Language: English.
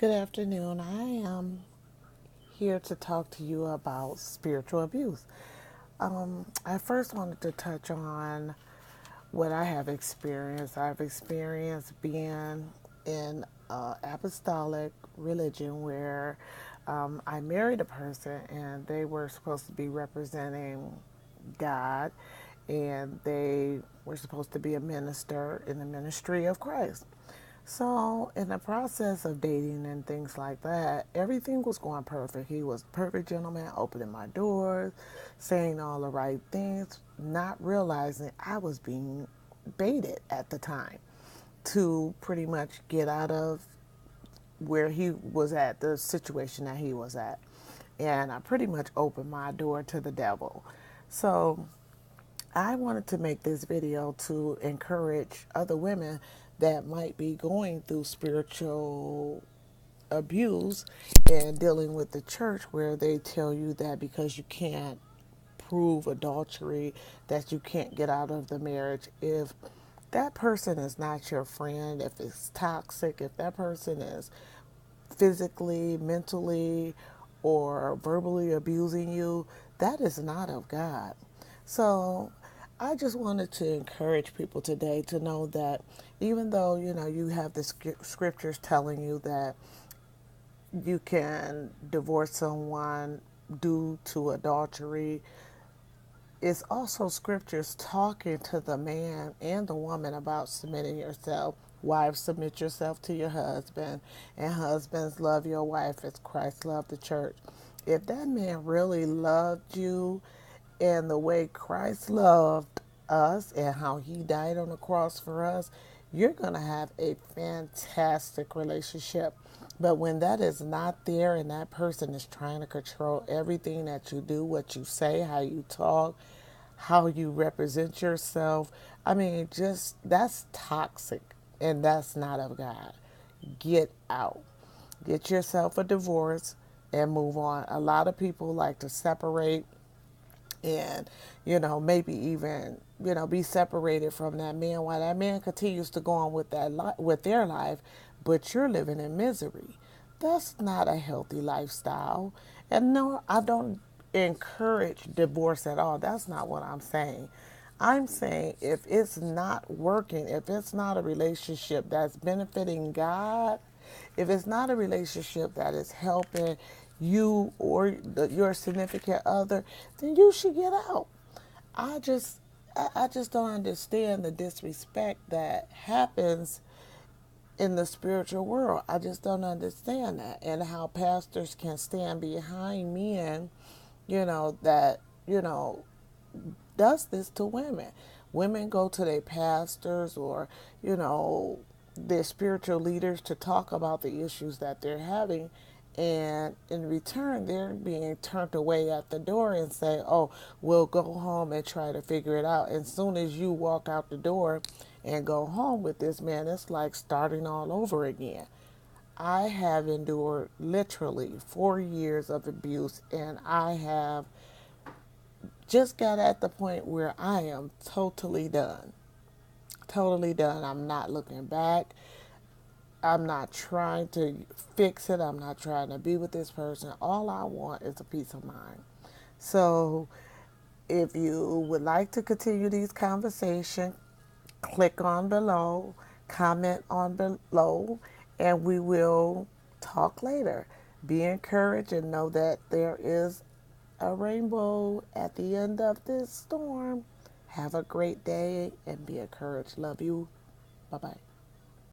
Good afternoon. I am here to talk to you about spiritual abuse. I first wanted to touch on what I have experienced. I've experienced being in apostolic religion where I married a person and they were supposed to be representing God and they were supposed to be a minister in the ministry of Christ. So, in the process of dating and things like that, everything was going perfect. He was a perfect gentleman, opening my doors, saying all the right things, not realizing I was being baited at the time to pretty much get out of where he was at, the situation that he was at. And I pretty much opened my door to the devil. So, I wanted to make this video to encourage other women that might be going through spiritual abuse and dealing with the church where they tell you that because you can't prove adultery that you can't get out of the marriage if that person is not your friend, if it's toxic, if that person is physically, mentally, or verbally abusing you, that is not of God. So I just wanted to encourage people today to know that even though, you have the scriptures telling you that you can divorce someone due to adultery, it's also scriptures talking to the man and the woman about submitting yourself. Wives, submit yourself to your husband, and husbands, love your wife as Christ loved the church. If that man really loved you in the way Christ loved us and how he died on the cross for us, you're going to have a fantastic relationship. But when that is not there and that person is trying to control everything that you do, what you say, how you talk, how you represent yourself, I mean, just that's toxic and that's not of God. Get out. Get yourself a divorce and move on. A lot of people like to separate and maybe even be separated from that man while that man continues to go on with with their life, but you're living in misery. That's not a healthy lifestyle. And no, I don't encourage divorce at all. That's not what I'm saying. I'm saying if it's not working, if it's not a relationship that's benefiting God, if it's not a relationship that is helping you or your significant other, then you should get out. I just, I just don't understand the disrespect that happens in the spiritual world. I just don't understand that, and how pastors can stand behind men, that does this to women. Women go to their pastors or, you know, their spiritual leaders to talk about the issues that they're having. And in return, they're being turned away at the door and say, oh, we'll go home and try to figure it out. As soon as you walk out the door and go home with this man, it's like starting all over again. I have endured literally 4 years of abuse, and I have just got at the point where I am totally done. Totally done. I'm not looking back. I'm not trying to fix it. I'm not trying to be with this person. All I want is a peace of mind. So, if you would like to continue these conversations, click on below, comment on below, and we will talk later. Be encouraged and know that there is a rainbow at the end of this storm. Have a great day and be encouraged. Love you. Bye bye.